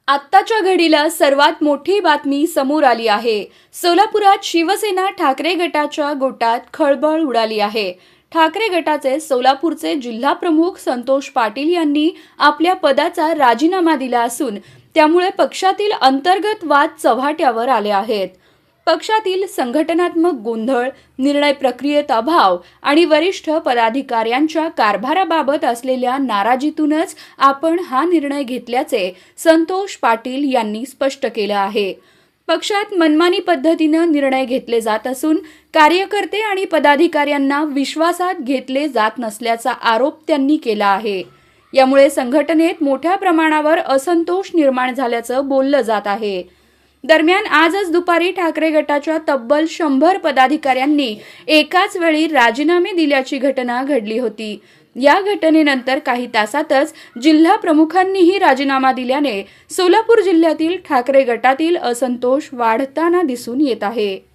आत्ताच्या घडीला सर्वात मोठी बातमी समोर आली आहे। सोलापुरात शिवसेना ठाकरे गटाच्या गोटात खळबळ उडाली आहे। ठाकरे गटाचे सोलापूरचे जिल्हा प्रमुख संतोष पाटील यांनी आपल्या पदाचा राजीनामा दिला असून त्यामुळे पक्षातील अंतर्गत वाद चव्हाट्यावर आले आहेत। पक्षातील संघटनात्मक गोंधळ, निर्णय प्रक्रियेत अभाव आणि वरिष्ठ पदाधिकाऱ्यांच्या कारभाराबाबत असलेल्या नाराजीतूनच आपण हा निर्णय घेतल्याचे संतोष पाटील यांनी स्पष्ट केलं आहे। पक्षात मनमानी पद्धतीने निर्णय घेतले जात असून कार्यकर्ते आणि पदाधिकाऱ्यांना विश्वासात घेतले जात नसल्याचा आरोप त्यांनी केला आहे। यामुळे संघटनेत मोठ्या प्रमाणावर असंतोष निर्माण झाल्याचं बोललं जात आहे। दरम्यान आजच दुपारी ठाकरे गटाच्या तब्बल 100 पदाधिकाऱ्यांनी एकाच वेळी राजीनामे दिल्याची घटना घडली होती। या घटनेनंतर काही तासातच जिल्हा प्रमुखांनीही राजीनामा दिल्याने सोलापूर जिल्ह्यातील ठाकरे गटातील असंतोष वाढताना दिसून येत आहे।